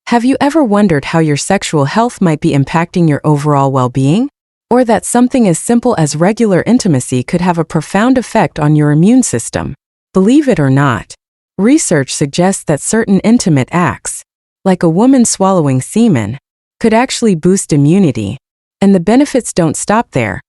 Have you ever wondered how your sexual health might be impacting your overall well-being? Or that something as simple as regular intimacy could have a profound effect on your immune system? Believe it or not, research suggests that certain intimate acts, like a woman swallowing semen, could actually boost immunity. And the benefits don't stop there.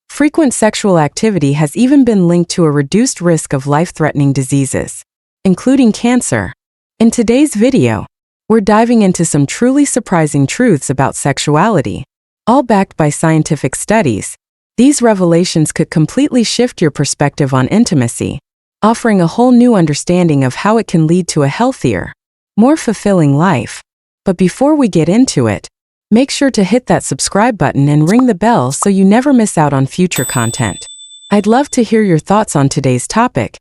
Frequent sexual activity has even been linked to a reduced risk of life-threatening diseases, including cancer. In today's video, we're diving into some truly surprising truths about sexuality, all backed by scientific studies. These revelations could completely shift your perspective on intimacy, offering a whole new understanding of how it can lead to a healthier, more fulfilling life. But before we get into it, make sure to hit that subscribe button and ring the bell so you never miss out on future content. I'd love to hear your thoughts on today's topic.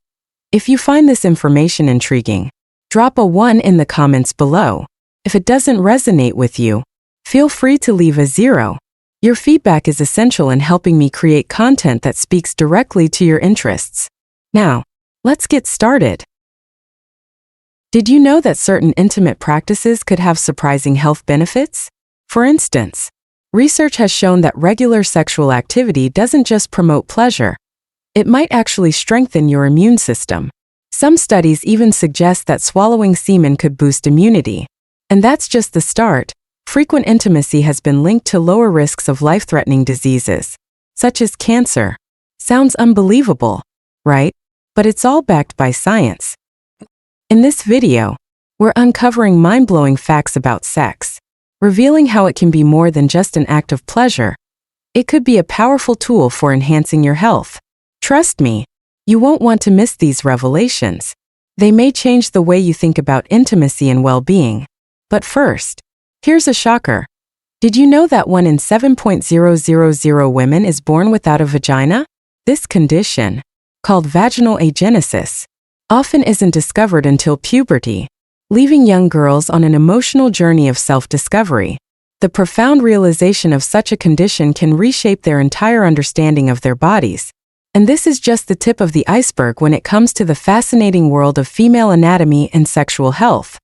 If you find this information intriguing, drop a 1 in the comments below. If it doesn't resonate with you, feel free to leave a 0. Your feedback is essential in helping me create content that speaks directly to your interests. Now, let's get started. Did you know that certain intimate practices could have surprising health benefits? For instance, research has shown that regular sexual activity doesn't just promote pleasure. It might actually strengthen your immune system. Some studies even suggest that swallowing semen could boost immunity. And that's just the start. Frequent intimacy has been linked to lower risks of life-threatening diseases, such as cancer. Sounds unbelievable, right? But it's all backed by science. In this video, we're uncovering mind-blowing facts about sex, revealing how it can be more than just an act of pleasure. It could be a powerful tool for enhancing your health. Trust me, you won't want to miss these revelations. They may change the way you think about intimacy and well-being. But first, here's a shocker. Did you know that 1 in 7,000 women is born without a vagina? This condition, called vaginal agenesis, often isn't discovered until puberty, leaving young girls on an emotional journey of self-discovery. The profound realization of such a condition can reshape their entire understanding of their bodies. And this is just the tip of the iceberg when it comes to the fascinating world of female anatomy and sexual health.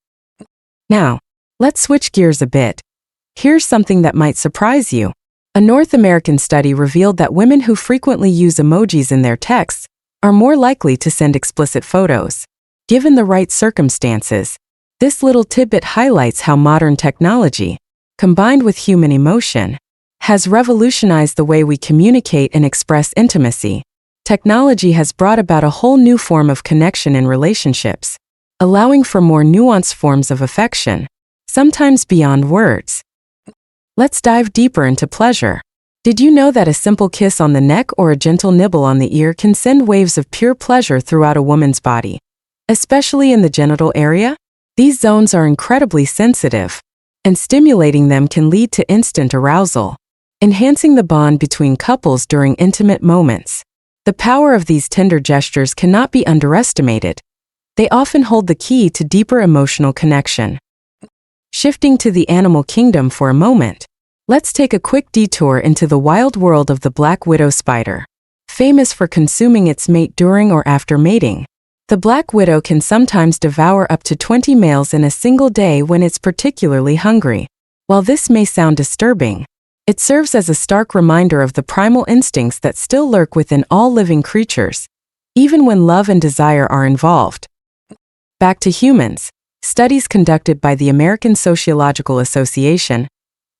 Now, let's switch gears a bit. Here's something that might surprise you. A North American study revealed that women who frequently use emojis in their texts are more likely to send explicit photos. Given the right circumstances, this little tidbit highlights how modern technology, combined with human emotion, has revolutionized the way we communicate and express intimacy. Technology has brought about a whole new form of connection in relationships, allowing for more nuanced forms of affection, sometimes beyond words. Let's dive deeper into pleasure. Did you know that a simple kiss on the neck or a gentle nibble on the ear can send waves of pure pleasure throughout a woman's body, especially in the genital area? These zones are incredibly sensitive, and stimulating them can lead to instant arousal, enhancing the bond between couples during intimate moments. The power of these tender gestures cannot be underestimated. They often hold the key to deeper emotional connection. Shifting to the animal kingdom for a moment, let's take a quick detour into the wild world of the black widow spider. Famous for consuming its mate during or after mating, the black widow can sometimes devour up to 20 males in a single day when it's particularly hungry. While this may sound disturbing, it serves as a stark reminder of the primal instincts that still lurk within all living creatures, even when love and desire are involved. Back to humans. Studies conducted by the American Sociological Association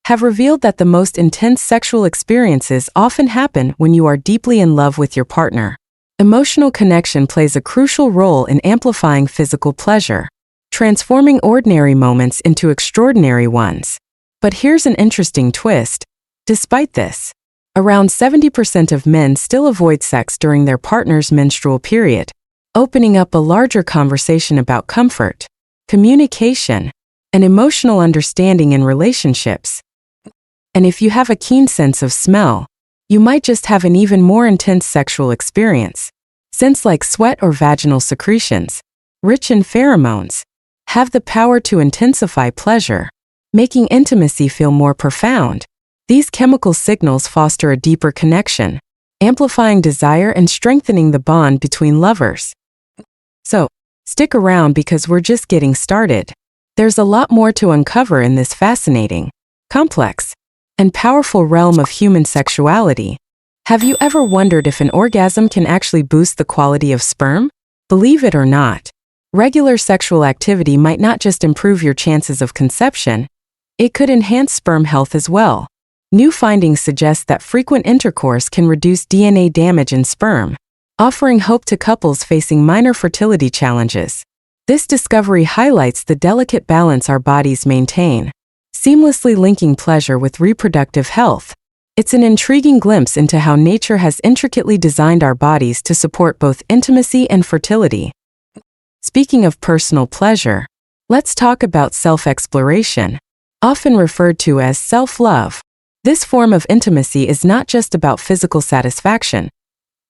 have revealed that the most intense sexual experiences often happen when you are deeply in love with your partner. Emotional connection plays a crucial role in amplifying physical pleasure, transforming ordinary moments into extraordinary ones. But here's an interesting twist. Despite this, around 70% of men still avoid sex during their partner's menstrual period, opening up a larger conversation about comfort, communication, and emotional understanding in relationships. And if you have a keen sense of smell, you might just have an even more intense sexual experience. Scents like sweat or vaginal secretions, rich in pheromones, have the power to intensify pleasure, making intimacy feel more profound. These chemical signals foster a deeper connection, amplifying desire and strengthening the bond between lovers. So, stick around because we're just getting started. There's a lot more to uncover in this fascinating, complex, and powerful realm of human sexuality. Have you ever wondered if an orgasm can actually boost the quality of sperm? Believe it or not, regular sexual activity might not just improve your chances of conception, it could enhance sperm health as well. New findings suggest that frequent intercourse can reduce DNA damage in sperm, offering hope to couples facing minor fertility challenges. This discovery highlights the delicate balance our bodies maintain, seamlessly linking pleasure with reproductive health. It's an intriguing glimpse into how nature has intricately designed our bodies to support both intimacy and fertility. Speaking of personal pleasure, let's talk about self-exploration, often referred to as self-love. This form of intimacy is not just about physical satisfaction.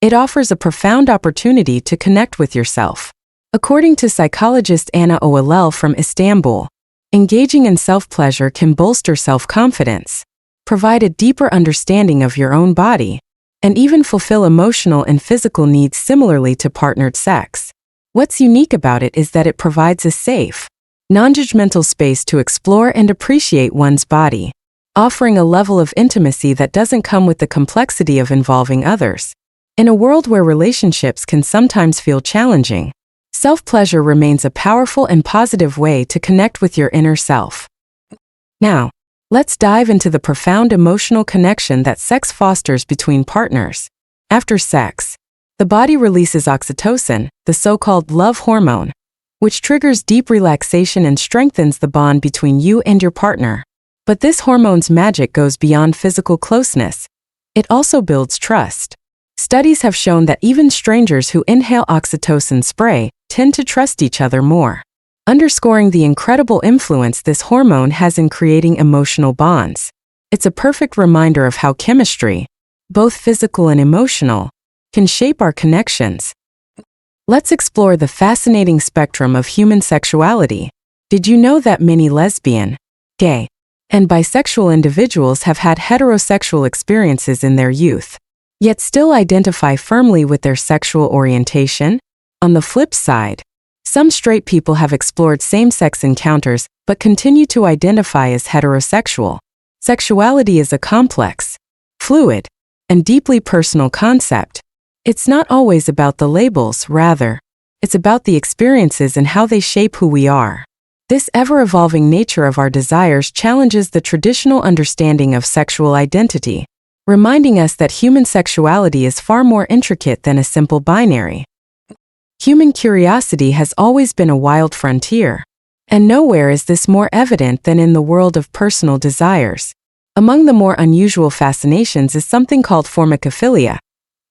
It offers a profound opportunity to connect with yourself. According to psychologist Anna Oelel from Istanbul, engaging in self-pleasure can bolster self-confidence, provide a deeper understanding of your own body, and even fulfill emotional and physical needs similarly to partnered sex. What's unique about it is that it provides a safe, non-judgmental space to explore and appreciate one's body, offering a level of intimacy that doesn't come with the complexity of involving others. In a world where relationships can sometimes feel challenging, self-pleasure remains a powerful and positive way to connect with your inner self. Now, let's dive into the profound emotional connection that sex fosters between partners. After sex, the body releases oxytocin, the so-called love hormone, which triggers deep relaxation and strengthens the bond between you and your partner. But this hormone's magic goes beyond physical closeness. It also builds trust. Studies have shown that even strangers who inhale oxytocin spray tend to trust each other more, underscoring the incredible influence this hormone has in creating emotional bonds. It's a perfect reminder of how chemistry, both physical and emotional, can shape our connections. Let's explore the fascinating spectrum of human sexuality. Did you know that many lesbian, gay, and bisexual individuals have had heterosexual experiences in their youth, yet still identify firmly with their sexual orientation? On the flip side, some straight people have explored same-sex encounters but continue to identify as heterosexual. Sexuality is a complex, fluid, and deeply personal concept. It's not always about the labels, rather, it's about the experiences and how they shape who we are. This ever-evolving nature of our desires challenges the traditional understanding of sexual identity, reminding us that human sexuality is far more intricate than a simple binary. Human curiosity has always been a wild frontier, and nowhere is this more evident than in the world of personal desires. Among the more unusual fascinations is something called formicophilia,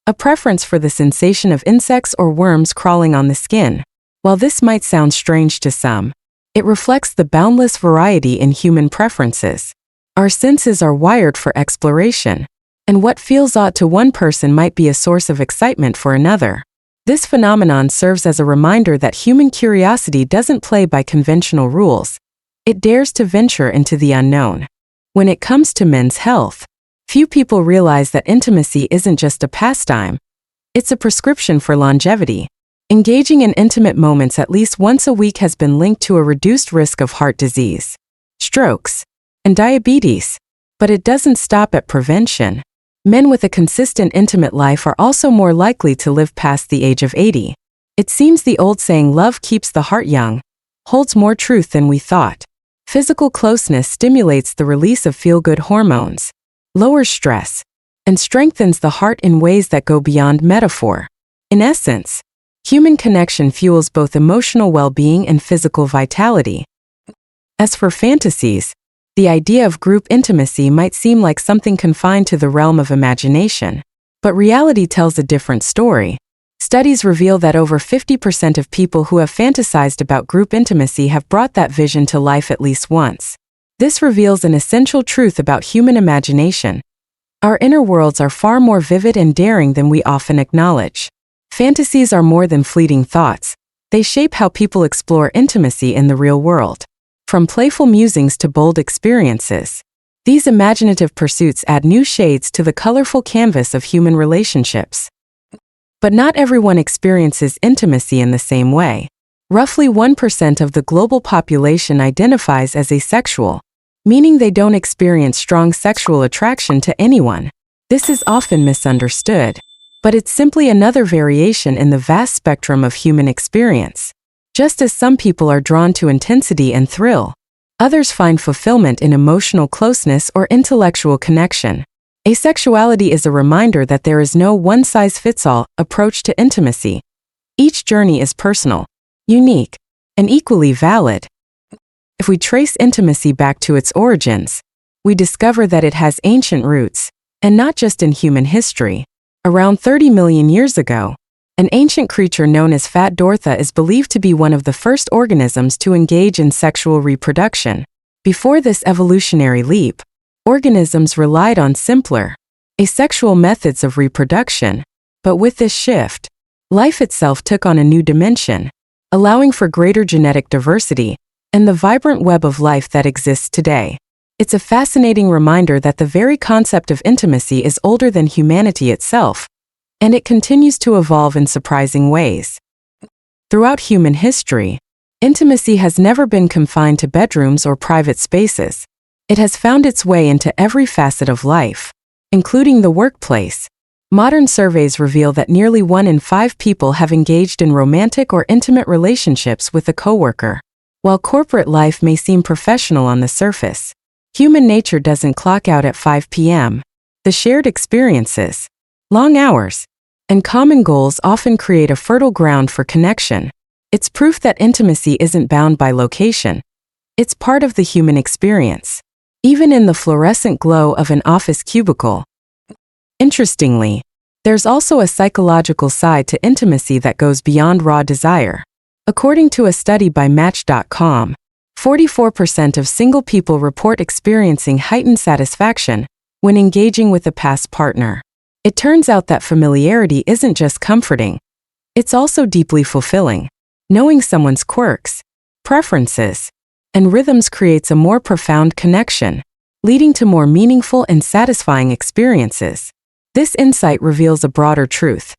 a preference for the sensation of insects or worms crawling on the skin. While this might sound strange to some, it reflects the boundless variety in human preferences. Our senses are wired for exploration, and what feels odd to one person might be a source of excitement for another. This phenomenon serves as a reminder that human curiosity doesn't play by conventional rules. It dares to venture into the unknown. When it comes to men's health, few people realize that intimacy isn't just a pastime. It's a prescription for longevity. Engaging in intimate moments at least once a week has been linked to a reduced risk of heart disease, strokes, and diabetes. But it doesn't stop at prevention. Men with a consistent intimate life are also more likely to live past the age of 80. It seems the old saying, "Love keeps the heart young," holds more truth than we thought. Physical closeness stimulates the release of feel-good hormones, lowers stress, and strengthens the heart in ways that go beyond metaphor. In essence, human connection fuels both emotional well-being and physical vitality. As for fantasies, the idea of group intimacy might seem like something confined to the realm of imagination, but reality tells a different story. Studies reveal that over 50% of people who have fantasized about group intimacy have brought that vision to life at least once. This reveals an essential truth about human imagination. Our inner worlds are far more vivid and daring than we often acknowledge. Fantasies are more than fleeting thoughts. They shape how people explore intimacy in the real world. From playful musings to bold experiences, these imaginative pursuits add new shades to the colorful canvas of human relationships. But not everyone experiences intimacy in the same way. Roughly 1% of the global population identifies as asexual, meaning they don't experience strong sexual attraction to anyone. This is often misunderstood, but it's simply another variation in the vast spectrum of human experience. Just as some people are drawn to intensity and thrill, others find fulfillment in emotional closeness or intellectual connection. Asexuality is a reminder that there is no one-size-fits-all approach to intimacy. Each journey is personal, unique, and equally valid. If we trace intimacy back to its origins, we discover that it has ancient roots, and not just in human history. Around 30 million years ago, an ancient creature known as Fat Dortha is believed to be one of the first organisms to engage in sexual reproduction. Before this evolutionary leap, organisms relied on simpler, asexual methods of reproduction, but with this shift, life itself took on a new dimension, allowing for greater genetic diversity and the vibrant web of life that exists today. It's a fascinating reminder that the very concept of intimacy is older than humanity itself, and it continues to evolve in surprising ways. Throughout human history, intimacy has never been confined to bedrooms or private spaces. It has found its way into every facet of life, including the workplace. Modern surveys reveal that nearly 1 in 5 people have engaged in romantic or intimate relationships with a coworker. While corporate life may seem professional on the surface, human nature doesn't clock out at 5 p.m. The shared experiences, long hours, and common goals often create a fertile ground for connection. It's proof that intimacy isn't bound by location. It's part of the human experience, even in the fluorescent glow of an office cubicle. Interestingly, there's also a psychological side to intimacy that goes beyond raw desire. According to a study by Match.com, 44% of single people report experiencing heightened satisfaction when engaging with a past partner. It turns out that familiarity isn't just comforting, it's also deeply fulfilling. Knowing someone's quirks, preferences, and rhythms creates a more profound connection, leading to more meaningful and satisfying experiences. This insight reveals a broader truth.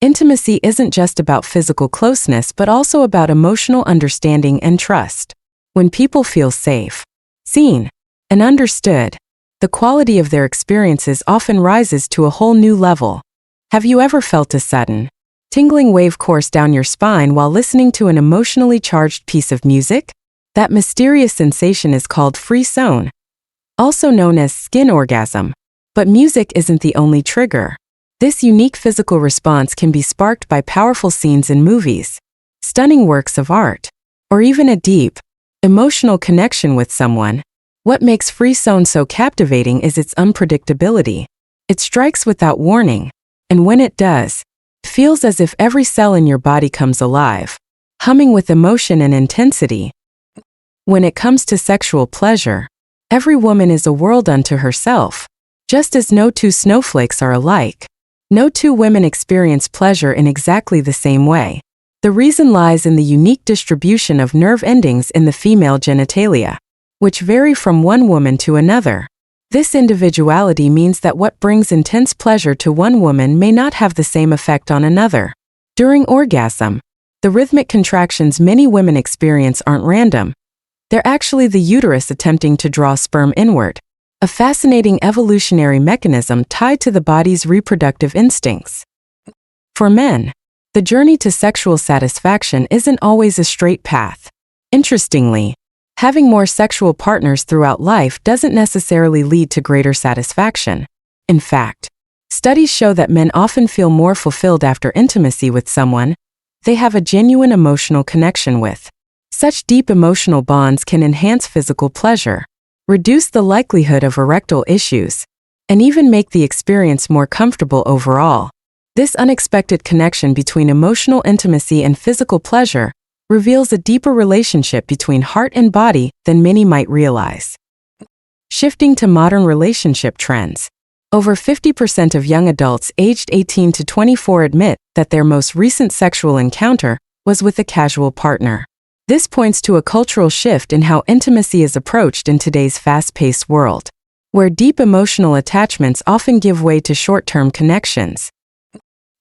Intimacy isn't just about physical closeness but also about emotional understanding and trust. When people feel safe, seen, and understood, the quality of their experiences often rises to a whole new level. Have you ever felt a sudden, tingling wave course down your spine while listening to an emotionally charged piece of music? That mysterious sensation is called frisson, also known as skin orgasm. But music isn't the only trigger. This unique physical response can be sparked by powerful scenes in movies, stunning works of art, or even a deep, emotional connection with someone. What makes frisson so captivating is its unpredictability. It strikes without warning, and when it does, it feels as if every cell in your body comes alive, humming with emotion and intensity. When it comes to sexual pleasure, every woman is a world unto herself. Just as no two snowflakes are alike, no two women experience pleasure in exactly the same way. The reason lies in the unique distribution of nerve endings in the female genitalia, which vary from one woman to another. This individuality means that what brings intense pleasure to one woman may not have the same effect on another. During orgasm, the rhythmic contractions many women experience aren't random. They're actually the uterus attempting to draw sperm inward, a fascinating evolutionary mechanism tied to the body's reproductive instincts. For men, the journey to sexual satisfaction isn't always a straight path. Interestingly, having more sexual partners throughout life doesn't necessarily lead to greater satisfaction. In fact, studies show that men often feel more fulfilled after intimacy with someone they have a genuine emotional connection with. Such deep emotional bonds can enhance physical pleasure, reduce the likelihood of erectile issues, and even make the experience more comfortable overall. This unexpected connection between emotional intimacy and physical pleasure reveals a deeper relationship between heart and body than many might realize. Shifting to modern relationship trends, over 50% of young adults aged 18 to 24 admit that their most recent sexual encounter was with a casual partner. This points to a cultural shift in how intimacy is approached in today's fast-paced world, where deep emotional attachments often give way to short-term connections.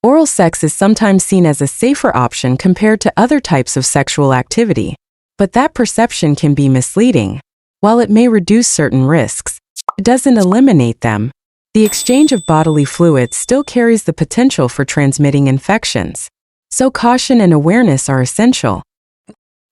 Oral sex is sometimes seen as a safer option compared to other types of sexual activity, but that perception can be misleading. While it may reduce certain risks, it doesn't eliminate them. The exchange of bodily fluids still carries the potential for transmitting infections, so caution and awareness are essential.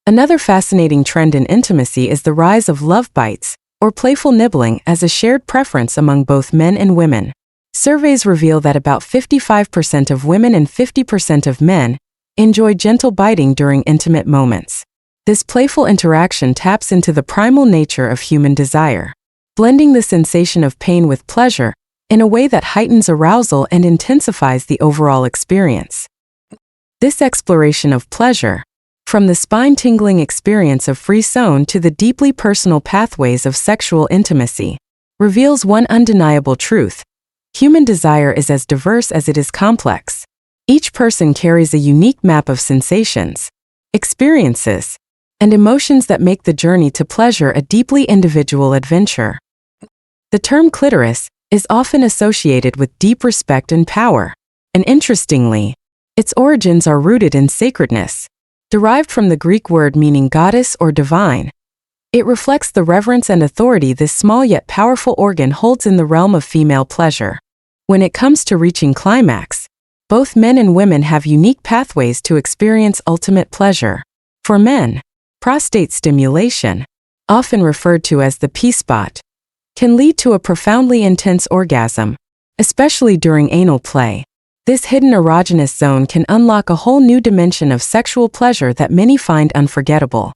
Another fascinating trend in intimacy is the rise of love bites, or playful nibbling, as a shared preference among both men and women. Surveys reveal that about 55% of women and 50% of men enjoy gentle biting during intimate moments. This playful interaction taps into the primal nature of human desire, blending the sensation of pain with pleasure in a way that heightens arousal and intensifies the overall experience. This exploration of pleasure, from the spine-tingling experience of frisson to the deeply personal pathways of sexual intimacy, reveals one undeniable truth: human desire is as diverse as it is complex. Each person carries a unique map of sensations, experiences, and emotions that make the journey to pleasure a deeply individual adventure. The term clitoris is often associated with deep respect and power, and interestingly, its origins are rooted in sacredness. Derived from the Greek word meaning goddess or divine, it reflects the reverence and authority this small yet powerful organ holds in the realm of female pleasure. When it comes to reaching climax, both men and women have unique pathways to experience ultimate pleasure. For men, prostate stimulation, often referred to as the P-spot, can lead to a profoundly intense orgasm, especially during anal play. This hidden erogenous zone can unlock a whole new dimension of sexual pleasure that many find unforgettable.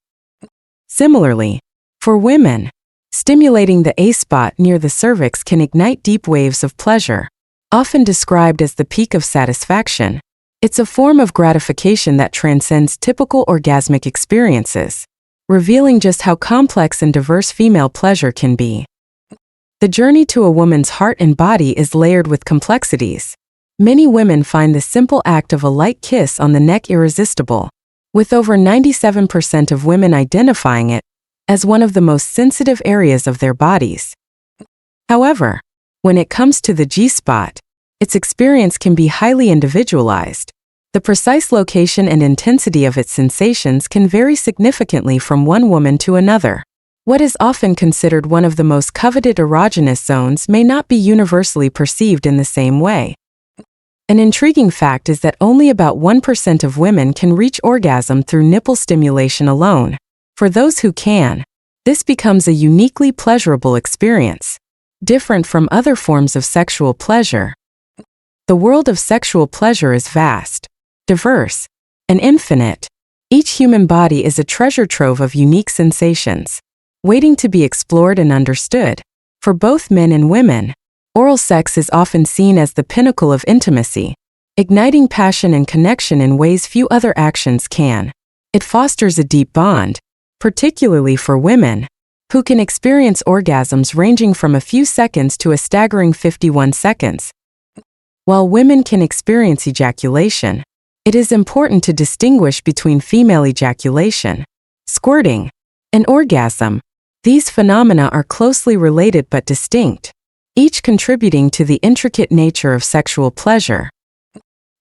Similarly, for women, stimulating the A-spot near the cervix can ignite deep waves of pleasure. Often described as the peak of satisfaction, it's a form of gratification that transcends typical orgasmic experiences, revealing just how complex and diverse female pleasure can be. The journey to a woman's heart and body is layered with complexities. Many women find the simple act of a light kiss on the neck irresistible, with over 97% of women identifying it as one of the most sensitive areas of their bodies. However, when it comes to the G-spot, its experience can be highly individualized. The precise location and intensity of its sensations can vary significantly from one woman to another. What is often considered one of the most coveted erogenous zones may not be universally perceived in the same way. An intriguing fact is that only about 1% of women can reach orgasm through nipple stimulation alone. For those who can, this becomes a uniquely pleasurable experience, different from other forms of sexual pleasure. The world of sexual pleasure is vast, diverse, and infinite. Each human body is a treasure trove of unique sensations, waiting to be explored and understood. For both men and women, oral sex is often seen as the pinnacle of intimacy, igniting passion and connection in ways few other actions can. It fosters a deep bond, particularly for women, who can experience orgasms ranging from a few seconds to a staggering 51 seconds. While women can experience ejaculation, it is important to distinguish between female ejaculation, squirting, and orgasm. These phenomena are closely related but distinct, each contributing to the intricate nature of sexual pleasure.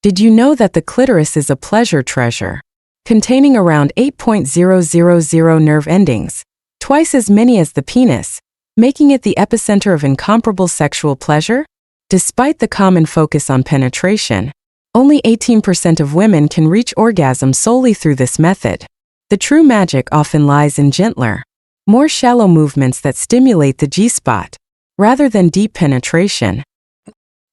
Did you know that the clitoris is a pleasure treasure, containing around 8.000 nerve endings, twice as many as the penis, making it the epicenter of incomparable sexual pleasure? Despite the common focus on penetration, only 18% of women can reach orgasm solely through this method. The true magic often lies in gentler, more shallow movements that stimulate the G-spot, rather than deep penetration.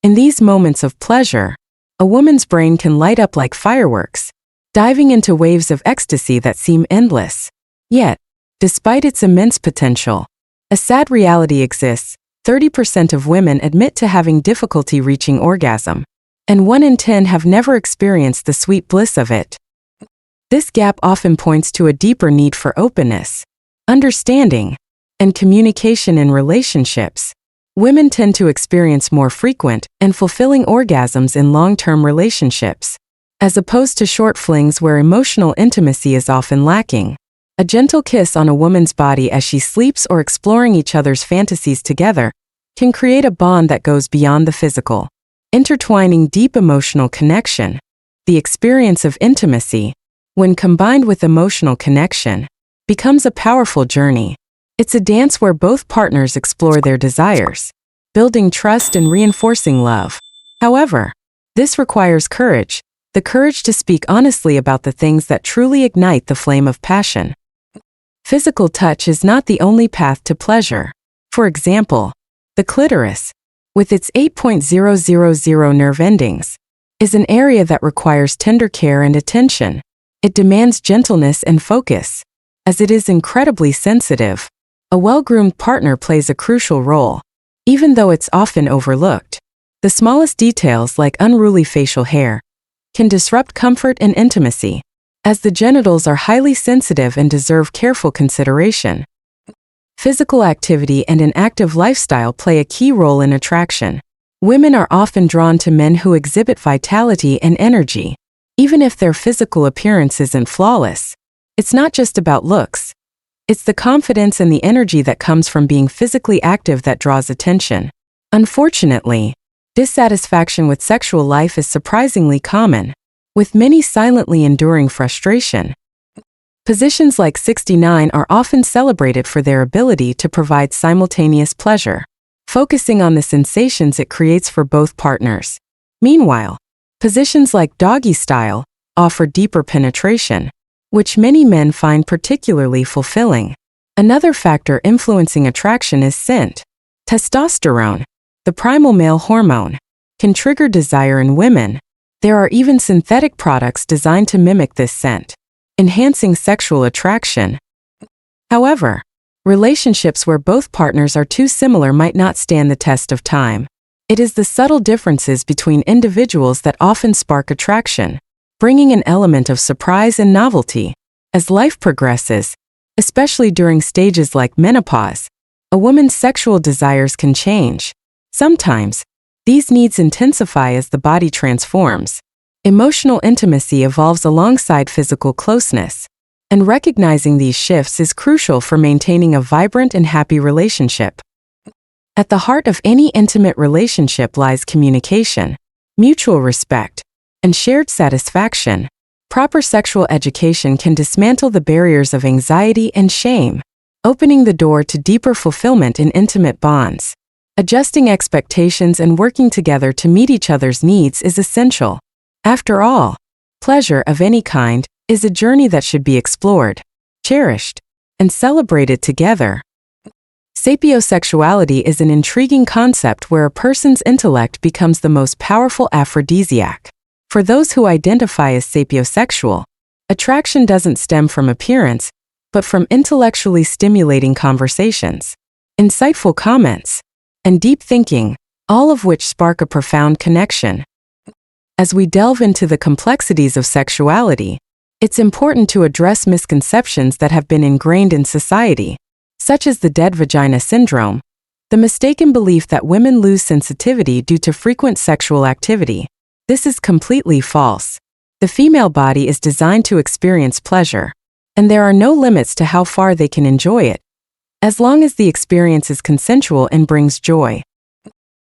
In these moments of pleasure, a woman's brain can light up like fireworks, diving into waves of ecstasy that seem endless. Yet, despite its immense potential, a sad reality exists. 30% of women admit to having difficulty reaching orgasm, and 1 in 10 have never experienced the sweet bliss of it. This gap often points to a deeper need for openness, understanding, and communication in relationships. Women tend to experience more frequent and fulfilling orgasms in long-term relationships, as opposed to short flings where emotional intimacy is often lacking. A gentle kiss on a woman's body as she sleeps or exploring each other's fantasies together can create a bond that goes beyond the physical. intertwining deep emotional connection. The experience of intimacy, when combined with emotional connection, becomes a powerful journey. It's a dance where both partners explore their desires, building trust and reinforcing love. However, this requires courage, the courage to speak honestly about the things that truly ignite the flame of passion. Physical touch is not the only path to pleasure. For example, the clitoris, with its 8.000 nerve endings, is an area that requires tender care and attention. It demands gentleness and focus. As it is incredibly sensitive, a well-groomed partner plays a crucial role, even though it's often overlooked. The smallest details, like unruly facial hair, can disrupt comfort and intimacy, as the genitals are highly sensitive and deserve careful consideration. Physical activity and an active lifestyle play a key role in attraction. Women are often drawn to men who exhibit vitality and energy, even if their physical appearance isn't flawless. It's not just about looks. It's the confidence and the energy that comes from being physically active that draws attention. Unfortunately, dissatisfaction with sexual life is surprisingly common, with many silently enduring frustration. Positions like 69 are often celebrated for their ability to provide simultaneous pleasure, focusing on the sensations it creates for both partners. Meanwhile, positions like doggy style offer deeper penetration, which many men find particularly fulfilling. Another factor influencing attraction is scent. Testosterone, the primal male hormone, can trigger desire in women. There are even synthetic products designed to mimic this scent, enhancing sexual attraction. However, relationships where both partners are too similar might not stand the test of time. It is the subtle differences between individuals that often spark attraction, bringing an element of surprise and novelty. As life progresses, especially during stages like menopause, a woman's sexual desires can change. Sometimes, these needs intensify as the body transforms. Emotional intimacy evolves alongside physical closeness, and recognizing these shifts is crucial for maintaining a vibrant and happy relationship. At the heart of any intimate relationship lies communication, mutual respect, and shared satisfaction. Proper sexual education can dismantle the barriers of anxiety and shame, opening the door to deeper fulfillment in intimate bonds. Adjusting expectations and working together to meet each other's needs is essential. After all, pleasure of any kind is a journey that should be explored, cherished, and celebrated together. Sapiosexuality is an intriguing concept where a person's intellect becomes the most powerful aphrodisiac. For those who identify as sapiosexual, attraction doesn't stem from appearance, but from intellectually stimulating conversations, insightful comments, and deep thinking, all of which spark a profound connection. As we delve into the complexities of sexuality, it's important to address misconceptions that have been ingrained in society, such as the dead vagina syndrome, the mistaken belief that women lose sensitivity due to frequent sexual activity. This is completely false. The female body is designed to experience pleasure, and there are no limits to how far they can enjoy it, as long as the experience is consensual and brings joy.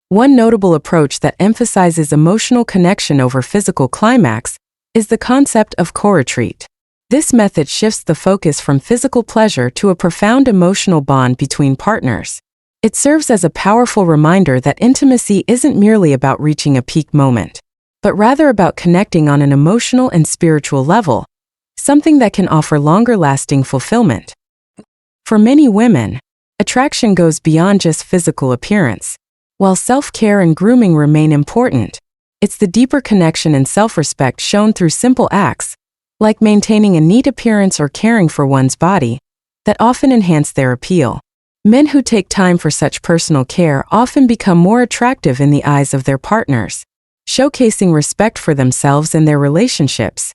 One notable approach that emphasizes emotional connection over physical climax is the concept of co-retreat. This method shifts the focus from physical pleasure to a profound emotional bond between partners. It serves as a powerful reminder that intimacy isn't merely about reaching a peak moment, but rather about connecting on an emotional and spiritual level, something that can offer longer-lasting fulfillment. For many women, attraction goes beyond just physical appearance. While self-care and grooming remain important, it's the deeper connection and self-respect shown through simple acts, like maintaining a neat appearance or caring for one's body, that often enhance their appeal. Men who take time for such personal care often become more attractive in the eyes of their partners, showcasing respect for themselves and their relationships.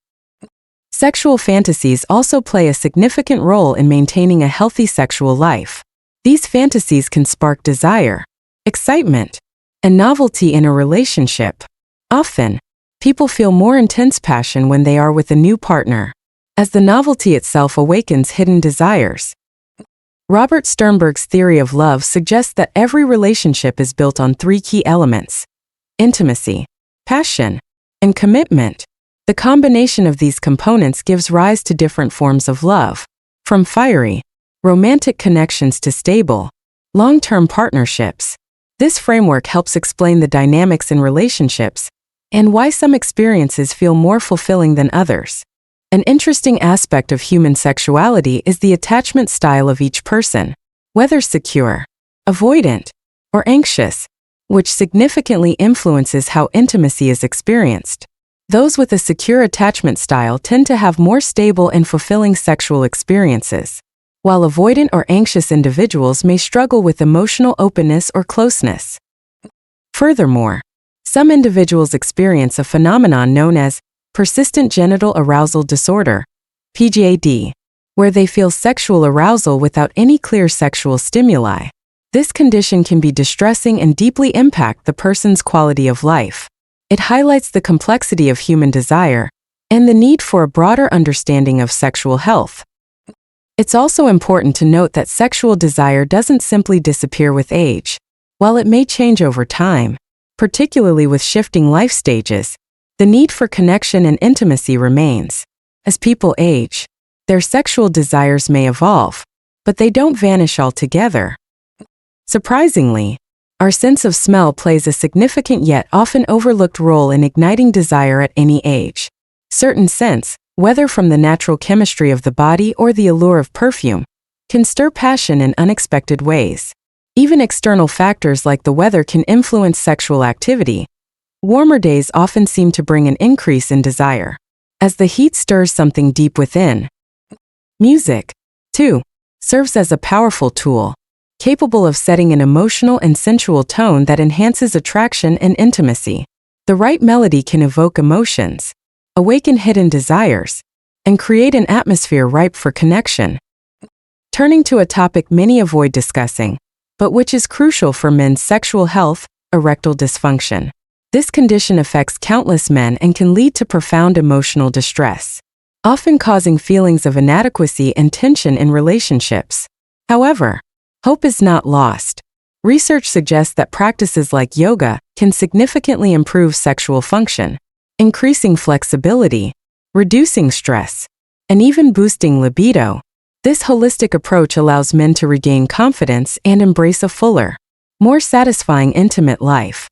Sexual fantasies also play a significant role in maintaining a healthy sexual life. These fantasies can spark desire, excitement, and novelty in a relationship. Often, people feel more intense passion when they are with a new partner, as the novelty itself awakens hidden desires. Robert Sternberg's theory of love suggests that every relationship is built on three key elements: intimacy, passion, and commitment. The combination of these components gives rise to different forms of love, from fiery, romantic connections to stable, long-term partnerships. This framework helps explain the dynamics in relationships and why some experiences feel more fulfilling than others. An interesting aspect of human sexuality is the attachment style of each person, whether secure, avoidant, or anxious, which significantly influences how intimacy is experienced. Those with a secure attachment style tend to have more stable and fulfilling sexual experiences, while avoidant or anxious individuals may struggle with emotional openness or closeness. Furthermore, some individuals experience a phenomenon known as persistent genital arousal disorder, PGAD, where they feel sexual arousal without any clear sexual stimuli. This condition can be distressing and deeply impact the person's quality of life. It highlights the complexity of human desire and the need for a broader understanding of sexual health. It's also important to note that sexual desire doesn't simply disappear with age. While it may change over time, particularly with shifting life stages, the need for connection and intimacy remains. As people age, their sexual desires may evolve, but they don't vanish altogether. Surprisingly, our sense of smell plays a significant yet often overlooked role in igniting desire at any age. Certain scents, whether from the natural chemistry of the body or the allure of perfume, can stir passion in unexpected ways. Even external factors like the weather can influence sexual activity. Warmer days often seem to bring an increase in desire, as the heat stirs something deep within. Music, too, serves as a powerful tool, capable of setting an emotional and sensual tone that enhances attraction and intimacy. The right melody can evoke emotions, awaken hidden desires, and create an atmosphere ripe for connection. Turning to a topic many avoid discussing, but which is crucial for men's sexual health, erectile dysfunction. This condition affects countless men and can lead to profound emotional distress, often causing feelings of inadequacy and tension in relationships. However, hope is not lost. Research suggests that practices like yoga can significantly improve sexual function, increasing flexibility, reducing stress, and even boosting libido. This holistic approach allows men to regain confidence and embrace a fuller, more satisfying intimate life.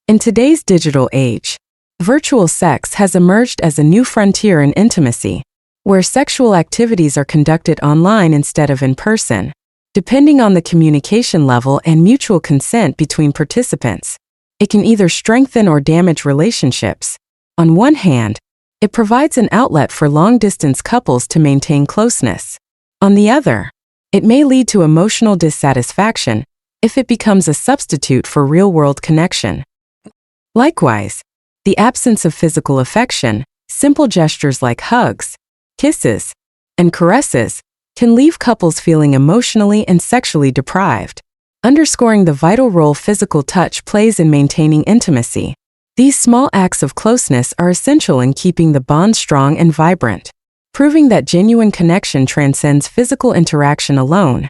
In today's digital age, virtual sex has emerged as a new frontier in intimacy, where sexual activities are conducted online instead of in person. Depending on the communication level and mutual consent between participants, it can either strengthen or damage relationships. On one hand, it provides an outlet for long-distance couples to maintain closeness. On the other, it may lead to emotional dissatisfaction if it becomes a substitute for real-world connection. Likewise, the absence of physical affection, simple gestures like hugs, kisses, and caresses, can leave couples feeling emotionally and sexually deprived, underscoring the vital role physical touch plays in maintaining intimacy. These small acts of closeness are essential in keeping the bond strong and vibrant, proving that genuine connection transcends physical interaction alone.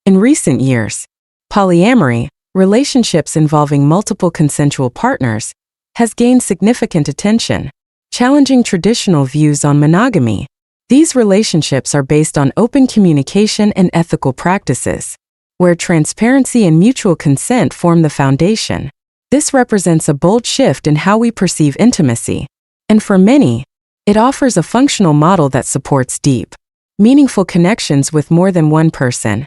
In recent years, polyamory, relationships involving multiple consensual partners, has gained significant attention, challenging traditional views on monogamy. These relationships are based on open communication and ethical practices, where transparency and mutual consent form the foundation. This represents a bold shift in how we perceive intimacy, and for many, it offers a functional model that supports deep, meaningful connections with more than one person.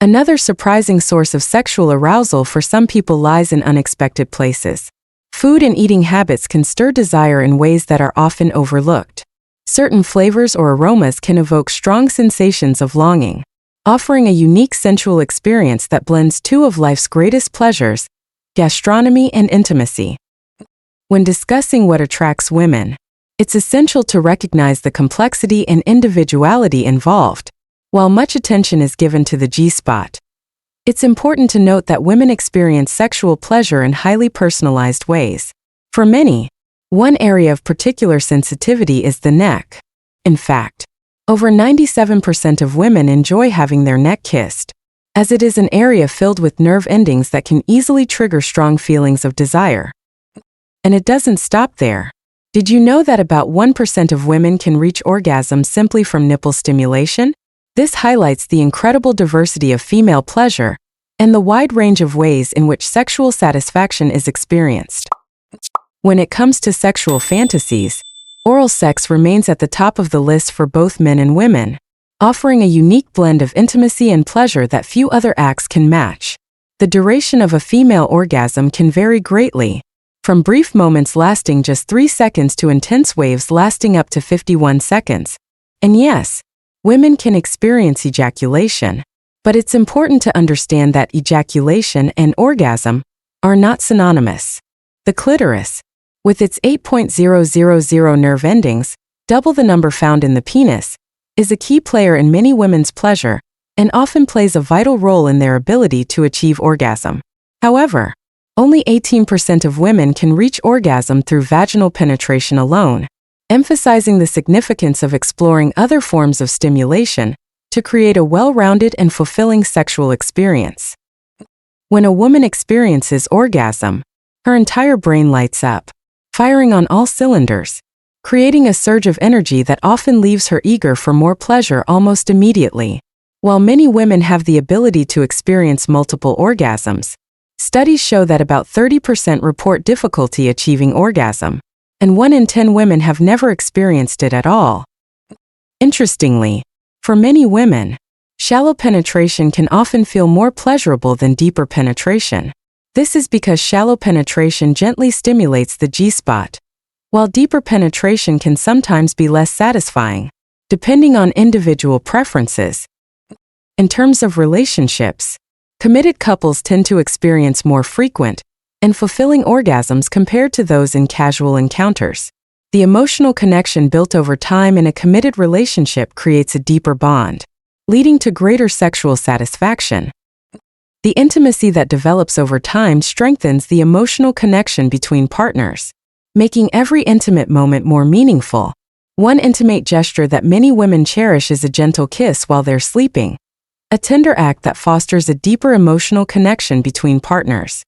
Another surprising source of sexual arousal for some people lies in unexpected places. Food and eating habits can stir desire in ways that are often overlooked. Certain flavors or aromas can evoke strong sensations of longing, offering a unique sensual experience that blends two of life's greatest pleasures, gastronomy and intimacy. When discussing what attracts women, it's essential to recognize the complexity and individuality involved. While much attention is given to the G-spot, it's important to note that women experience sexual pleasure in highly personalized ways. For many, one area of particular sensitivity is the neck. In fact, over 97% of women enjoy having their neck kissed. as it is an area filled with nerve endings that can easily trigger strong feelings of desire. And it doesn't stop there. Did you know that about 1% of women can reach orgasm simply from nipple stimulation? This highlights the incredible diversity of female pleasure and the wide range of ways in which sexual satisfaction is experienced. When it comes to sexual fantasies, oral sex remains at the top of the list for both men and women, offering a unique blend of intimacy and pleasure that few other acts can match. The duration of a female orgasm can vary greatly, from brief moments lasting just 3 seconds to intense waves lasting up to 51 seconds. And yes, women can experience ejaculation, but it's important to understand that ejaculation and orgasm are not synonymous. The clitoris, with its 8.000 nerve endings, double the number found in the penis, is a key player in many women's pleasure and often plays a vital role in their ability to achieve orgasm. However, only 18% of women can reach orgasm through vaginal penetration alone, emphasizing the significance of exploring other forms of stimulation to create a well-rounded and fulfilling sexual experience. When a woman experiences orgasm, her entire brain lights up, firing on all cylinders, creating a surge of energy that often leaves her eager for more pleasure almost immediately. While many women have the ability to experience multiple orgasms, studies show that about 30% report difficulty achieving orgasm, and 1 in 10 women have never experienced it at all. Interestingly, for many women, shallow penetration can often feel more pleasurable than deeper penetration. This is because shallow penetration gently stimulates the G-spot, while deeper penetration can sometimes be less satisfying, depending on individual preferences. In terms of relationships, committed couples tend to experience more frequent and fulfilling orgasms compared to those in casual encounters. The emotional connection built over time in a committed relationship creates a deeper bond, leading to greater sexual satisfaction. The intimacy that develops over time strengthens the emotional connection between partners, making every intimate moment more meaningful. One intimate gesture that many women cherish is a gentle kiss while they're sleeping, a tender act that fosters a deeper emotional connection between partners.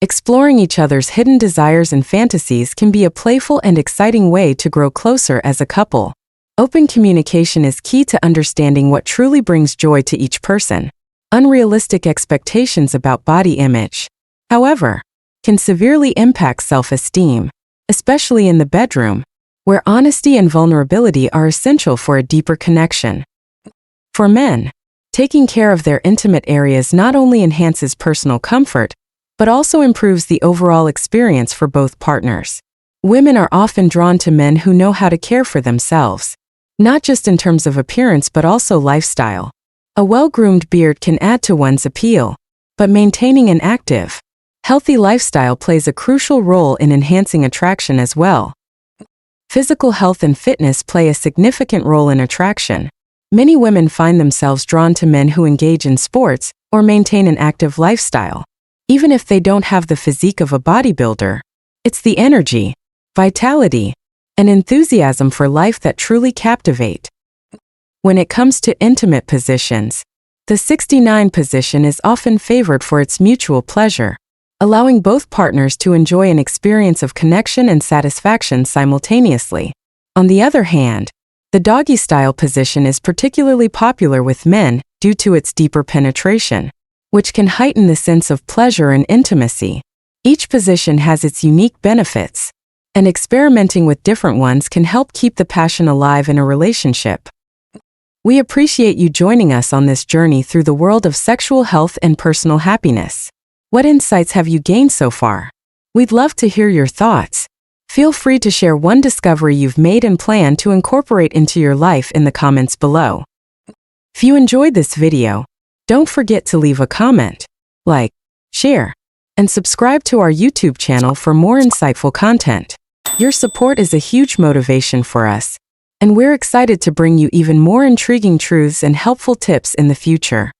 Exploring each other's hidden desires and fantasies can be a playful and exciting way to grow closer as a couple. Open communication is key to understanding what truly brings joy to each person. Unrealistic expectations about body image, however, can severely impact self-esteem, especially in the bedroom, where honesty and vulnerability are essential for a deeper connection. For men, taking care of their intimate areas not only enhances personal comfort, but also improves the overall experience for both partners. Women are often drawn to men who know how to care for themselves, not just in terms of appearance but also lifestyle. A well-groomed beard can add to one's appeal, but maintaining an active, healthy lifestyle plays a crucial role in enhancing attraction as well. Physical health and fitness play a significant role in attraction. Many women find themselves drawn to men who engage in sports or maintain an active lifestyle. Even if they don't have the physique of a bodybuilder, it's the energy, vitality, and enthusiasm for life that truly captivate. When it comes to intimate positions, the 69 position is often favored for its mutual pleasure, allowing both partners to enjoy an experience of connection and satisfaction simultaneously. On the other hand, the doggy-style position is particularly popular with men due to its deeper penetration, which can heighten the sense of pleasure and intimacy. Each position has its unique benefits, and experimenting with different ones can help keep the passion alive in a relationship. We appreciate you joining us on this journey through the world of sexual health and personal happiness. What insights have you gained so far? We'd love to hear your thoughts. Feel free to share one discovery you've made and plan to incorporate into your life in the comments below. If you enjoyed this video, don't forget to leave a comment, like, share, and subscribe to our YouTube channel for more insightful content. Your support is a huge motivation for us, and we're excited to bring you even more intriguing truths and helpful tips in the future.